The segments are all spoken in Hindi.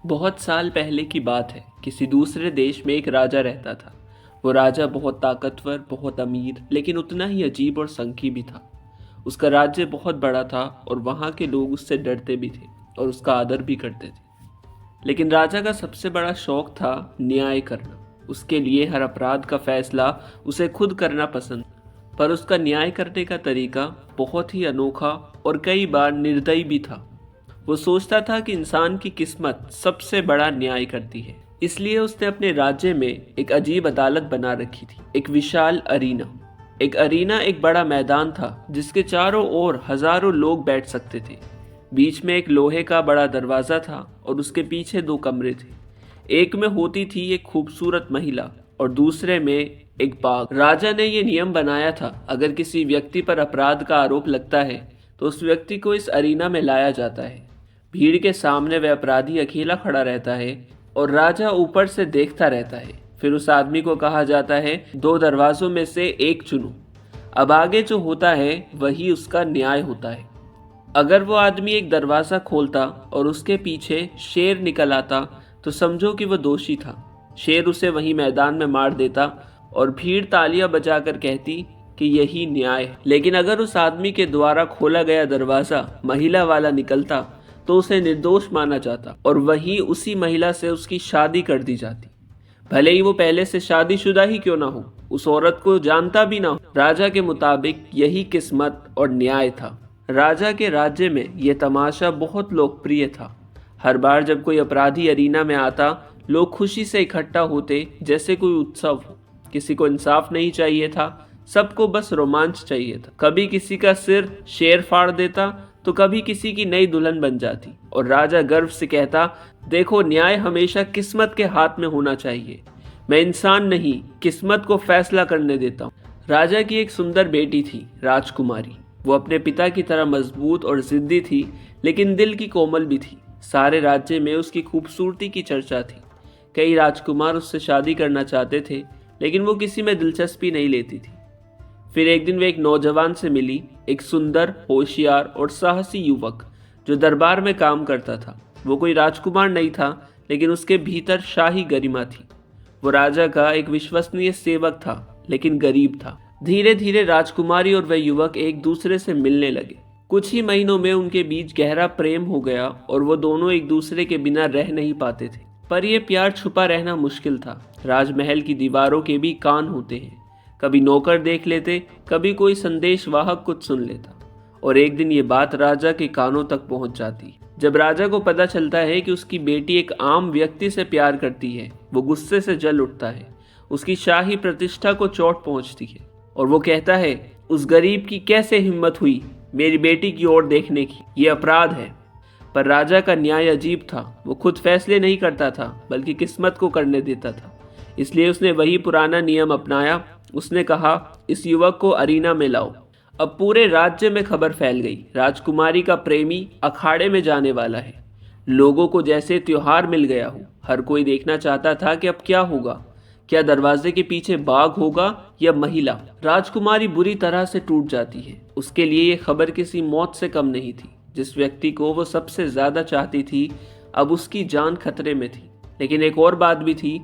बहुत साल पहले की बात है। किसी दूसरे देश में एक राजा रहता था। वो राजा बहुत ताकतवर, बहुत अमीर, लेकिन उतना ही अजीब और संकी भी था। उसका राज्य बहुत बड़ा था और वहाँ के लोग उससे डरते भी थे और उसका आदर भी करते थे। लेकिन राजा का सबसे बड़ा शौक था न्याय करना। उसके लिए हर अपराध का फैसला उसे खुद करना पसंद। पर उसका न्याय करने का तरीका बहुत ही अनोखा और कई बार निर्दयी भी था। वो सोचता था कि इंसान की किस्मत सबसे बड़ा न्याय करती है। इसलिए उसने अपने राज्य में एक अजीब अदालत बना रखी थी, एक विशाल अरीना। एक बड़ा मैदान था जिसके चारों ओर हजारों लोग बैठ सकते थे। बीच में एक लोहे का बड़ा दरवाजा था और उसके पीछे दो कमरे थे। एक में होती थी एक खूबसूरत महिला और दूसरे में एक बाग। राजा ने ये नियम बनाया था, अगर किसी व्यक्ति पर अपराध का आरोप लगता है तो उस व्यक्ति को इस अरीना में लाया जाता है। भीड़ के सामने वह अपराधी अकेला खड़ा रहता है और राजा ऊपर से देखता रहता है। फिर उस आदमी को कहा जाता है, दो दरवाजों में से एक चुनो। अब आगे जो होता है वही उसका न्याय होता है। अगर वो आदमी एक दरवाज़ा खोलता और उसके पीछे शेर निकल आता तो समझो कि वो दोषी था। शेर उसे वहीं मैदान में मार देता और भीड़ तालियां बजाकर कहती कि यही न्याय है। लेकिन अगर उस आदमी के द्वारा खोला गया दरवाज़ा महिला वाला निकलता तो उसे निर्दोष माना जाता और वहीं उसी महिला से उसकी शादी कर दी जाती, भले ही वो पहले से शादीशुदा ही क्यों ना हो, उस औरत को जानता भी ना हो। राजा के मुताबिक यही किस्मत और न्याय था। राजा के राज्य में यह तमाशा बहुत लोकप्रिय था। हर बार जब कोई अपराधी अरीना में आता, लोग खुशी से इकट्ठा होते जैसे कोई उत्सव हो। किसी को इंसाफ नहीं चाहिए था, सबको बस रोमांच चाहिए था। कभी किसी का सिर शेर फाड़ देता तो कभी किसी की नई दुल्हन बन जाती और राजा गर्व से कहता, देखो न्याय हमेशा किस्मत के हाथ में होना चाहिए। मैं इंसान नहीं, किस्मत को फैसला करने देता हूँ। राजा की एक सुंदर बेटी थी, राजकुमारी। वो अपने पिता की तरह मजबूत और जिद्दी थी, लेकिन दिल की कोमल भी थी। सारे राज्य में उसकी खूबसूरती की चर्चा थी। कई राजकुमार उससे शादी करना चाहते थे, लेकिन वो किसी में दिलचस्पी नहीं लेती थी। फिर एक दिन वे एक नौजवान से मिली, एक सुंदर, होशियार और साहसी युवक जो दरबार में काम करता था। वो कोई राजकुमार नहीं था, लेकिन उसके भीतर शाही गरिमा थी। वो राजा का एक विश्वसनीय सेवक था, लेकिन गरीब था। धीरे धीरे राजकुमारी और वह युवक एक दूसरे से मिलने लगे। कुछ ही महीनों में उनके बीच गहरा प्रेम हो गया और वो दोनों एक दूसरे के बिना रह नहीं पाते थे। पर यह प्यार छुपा रहना मुश्किल था। राजमहल की दीवारों के भी कान होते हैं। कभी नौकर देख लेते, कभी कोई संदेशवाहक कुछ सुन लेता और एक दिन ये बात राजा के कानों तक पहुंच जाती। जब राजा को पता चलता है कि उसकी बेटी एक आम व्यक्ति से प्यार करती है, वो गुस्से से जल उठता है। उसकी शाही प्रतिष्ठा को चोट पहुंचती है और वो कहता है, उस गरीब की कैसे हिम्मत हुई मेरी बेटी की ओर देखने की, ये अपराध है। पर राजा का न्याय अजीब था। वो खुद फैसले नहीं करता था, बल्कि किस्मत को करने देता था। इसलिए उसने वही पुराना नियम अपनाया। उसने कहा, इस युवक को अरीना में लाओ। अब पूरे राज्य में खबर फैल गई, राजकुमारी का प्रेमी अखाड़े में जाने वाला है। लोगों को जैसे त्योहार मिल गया हो। हर कोई देखना चाहता था कि अब क्या होगा। क्या दरवाजे के पीछे बाघ होगा या महिला? राजकुमारी बुरी तरह से टूट जाती है। उसके लिए ये खबर किसी मौत से कम नहीं थी। जिस व्यक्ति को वो सबसे ज्यादा चाहती थी, अब उसकी जान खतरे में थी। लेकिन एक और बात भी थी,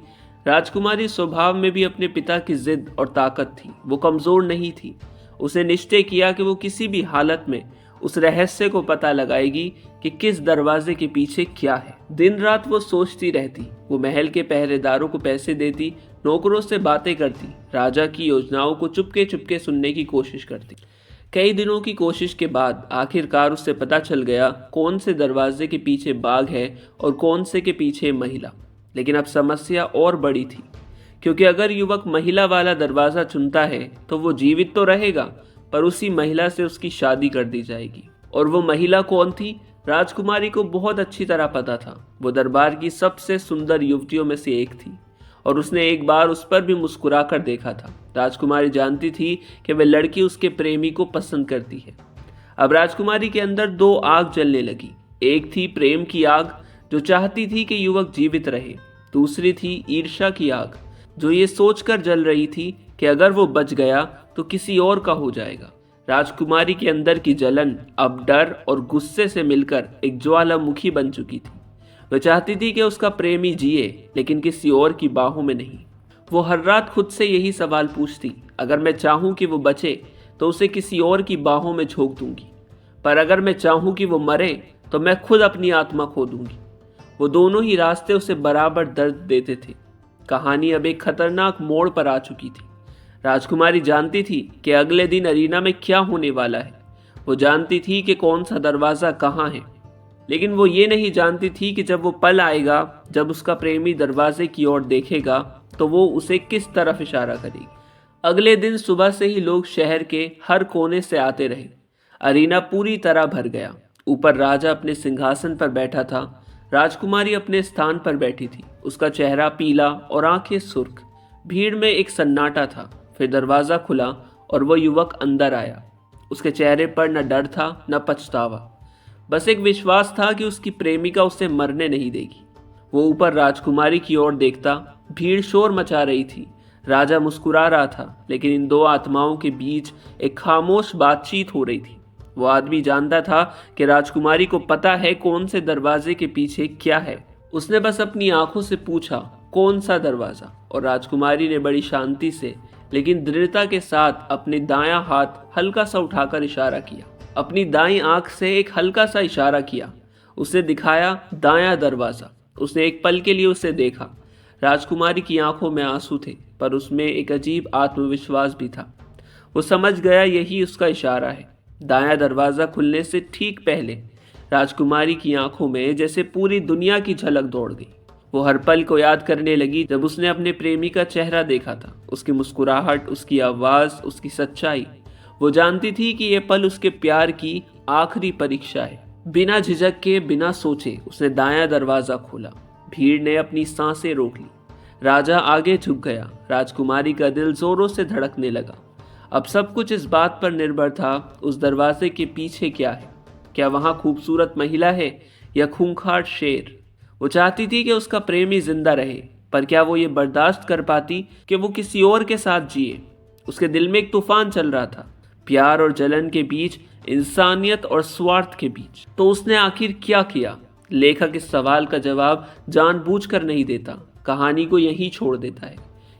राजकुमारी स्वभाव में भी अपने पिता की जिद और ताकत थी। वो कमजोर नहीं थी। उसने निश्चय किया कि वो किसी भी हालत में उस रहस्य को पता लगाएगी कि किस दरवाजे के पीछे क्या है। दिन रात वो सोचती रहती। वो महल के पहरेदारों को पैसे देती, नौकरों से बातें करती, राजा की योजनाओं को चुपके चुपके सुनने की कोशिश करती। कई दिनों की कोशिश के बाद आखिरकार उससे पता चल गया कौन से दरवाजे के पीछे बाघ है और कौन से के पीछे महिला। लेकिन अब समस्या और बड़ी थी, क्योंकि अगर युवक महिला वाला दरवाजा चुनता है तो वो जीवित तो रहेगा, पर उसी महिला से उसकी शादी कर दी जाएगी। और वो महिला कौन थी? राजकुमारी को बहुत अच्छी तरह पता था। वो दरबार की सबसे सुंदर युवतियों में से एक थी और उसने एक बार उस पर भी मुस्कुरा कर देखा था। राजकुमारी जानती थी कि वह लड़की उसके प्रेमी को पसंद करती है। अब राजकुमारी के अंदर दो आग जलने लगी। एक थी प्रेम की आग, जो चाहती थी कि युवक जीवित रहे। दूसरी थी ईर्ष्या की आग, जो ये सोचकर जल रही थी कि अगर वो बच गया तो किसी और का हो जाएगा। राजकुमारी के अंदर की जलन अब डर और गुस्से से मिलकर एक ज्वालामुखी बन चुकी थी। वह चाहती थी कि उसका प्रेमी जिए, लेकिन किसी और की बाहों में नहीं। वो हर रात खुद से यही सवाल पूछती, अगर मैं चाहूँ कि वो बचे तो उसे किसी और की बाहों में झोंक दूंगी, पर अगर मैं चाहूँ कि वो मरे तो मैं खुद अपनी आत्मा खो दूंगी। वो दोनों ही रास्ते उसे बराबर दर्द देते थे। कहानी अब एक खतरनाक मोड़ पर आ चुकी थी। राजकुमारी जानती थी कि अगले दिन अरीना में क्या होने वाला है। वो जानती थी कि कौन सा दरवाज़ा कहाँ है, लेकिन वो ये नहीं जानती थी कि जब वो पल आएगा जब उसका प्रेमी दरवाजे की ओर देखेगा तो वो उसे किस तरफ इशारा करेगी। अगले दिन सुबह से ही लोग शहर के हर कोने से आते रहे। अरीना पूरी तरह भर गया। ऊपर राजा अपने सिंहासन पर बैठा था, राजकुमारी अपने स्थान पर बैठी थी, उसका चेहरा पीला और आंखें सुर्ख। भीड़ में एक सन्नाटा था। फिर दरवाज़ा खुला और वो युवक अंदर आया। उसके चेहरे पर न डर था न पछतावा, बस एक विश्वास था कि उसकी प्रेमिका उसे मरने नहीं देगी। वो ऊपर राजकुमारी की ओर देखता। भीड़ शोर मचा रही थी। राजा मुस्कुरा रहा था, लेकिन इन दो आत्माओं के बीच एक खामोश बातचीत हो रही थी। वो आदमी जानता था कि राजकुमारी को पता है कौन से दरवाजे के पीछे क्या है। उसने बस अपनी आंखों से पूछा, कौन सा दरवाजा? और राजकुमारी ने बड़ी शांति से लेकिन दृढ़ता के साथ अपने दायां हाथ हल्का सा उठाकर इशारा किया। अपनी दाईं आंख से एक हल्का सा इशारा किया। उसने दिखाया दायां दरवाजा। उसने एक पल के लिए उसे देखा। राजकुमारी की आंखों में आंसू थे, पर उसमें एक अजीब आत्मविश्वास भी था। वो समझ गया यही उसका इशारा है। दायां दरवाज़ा खुलने से ठीक पहले राजकुमारी की आंखों में जैसे पूरी दुनिया की झलक दौड़ गई। वो हर पल को याद करने लगी जब उसने अपने प्रेमी का चेहरा देखा था, उसकी मुस्कुराहट, उसकी आवाज़, उसकी सच्चाई। वो जानती थी कि यह पल उसके प्यार की आखिरी परीक्षा है। बिना झिझक के, बिना सोचे उसने दायां दरवाज़ा खोला। भीड़ ने अपनी सांसें रोक ली। राजा आगे झुक गया। राजकुमारी का दिल जोरों से धड़कने लगा। अब सब कुछ इस बात पर निर्भर था, उस दरवाजे के पीछे क्या है। क्या वहाँ खूबसूरत महिला है या खूंखार शेर? वो चाहती थी कि उसका प्रेमी जिंदा रहे, पर क्या वो ये बर्दाश्त कर पाती कि वो किसी और के साथ जिए? उसके दिल में एक तूफान चल रहा था, प्यार और जलन के बीच, इंसानियत और स्वार्थ के बीच। तो उसने आखिर क्या किया? लेखक इस सवाल का जवाब जानबूझकर नहीं देता, कहानी को यहीं छोड़ देता है,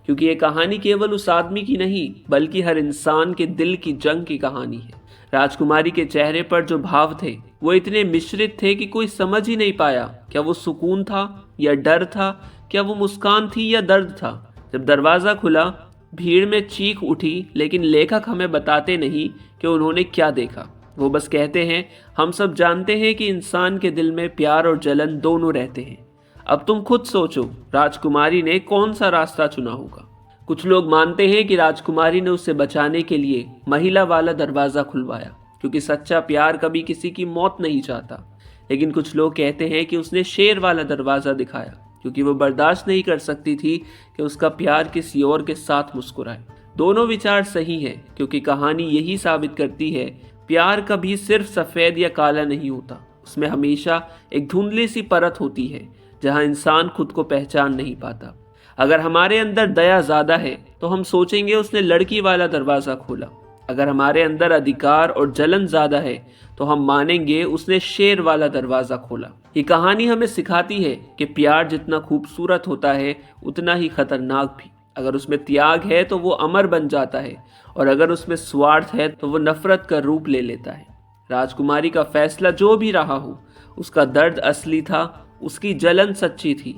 क्योंकि ये कहानी केवल उस आदमी की नहीं बल्कि हर इंसान के दिल की जंग की कहानी है। राजकुमारी के चेहरे पर जो भाव थे वो इतने मिश्रित थे कि कोई समझ ही नहीं पाया, क्या वो सुकून था या डर था, क्या वो मुस्कान थी या दर्द था। जब दरवाज़ा खुला, भीड़ में चीख उठी, लेकिन लेखक हमें बताते नहीं कि उन्होंने क्या देखा। वो बस कहते हैं, हम सब जानते हैं कि इंसान के दिल में प्यार और जलन दोनों रहते हैं। अब तुम खुद सोचो, राजकुमारी ने कौन सा रास्ता चुना होगा? कुछ लोग मानते हैं कि राजकुमारी ने उसे बचाने के लिए महिला वाला दरवाज़ा खुलवाया, क्योंकि सच्चा प्यार कभी किसी की मौत नहीं चाहता। लेकिन कुछ लोग कहते हैं कि उसने शेर वाला दरवाज़ा दिखाया, क्योंकि वो बर्दाश्त नहीं कर सकती थी कि उसका प्यार किसी और के साथ मुस्कुराए। दोनों विचार सही हैं, क्योंकि कहानी यही साबित करती है, प्यार कभी सिर्फ सफ़ेद या काला नहीं होता। उसमें हमेशा एक धुंधली सी परत होती है, जहाँ इंसान खुद को पहचान नहीं पाता। अगर हमारे अंदर दया ज़्यादा है तो हम सोचेंगे उसने लड़की वाला दरवाज़ा खोला। अगर हमारे अंदर अधिकार और जलन ज़्यादा है तो हम मानेंगे उसने शेर वाला दरवाज़ा खोला। ये कहानी हमें सिखाती है कि प्यार जितना खूबसूरत होता है उतना ही खतरनाक भी। अगर उसमें त्याग है तो वो अमर बन जाता है, और अगर उसमें स्वार्थ है तो वो नफरत का रूप ले लेता है। राजकुमारी का फैसला जो भी रहा हो, उसका दर्द असली था, उसकी जलन सच्ची थी,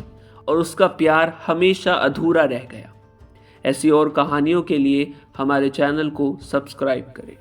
और उसका प्यार हमेशा अधूरा रह गया। ऐसी और कहानियों के लिए हमारे चैनल को सब्सक्राइब करें।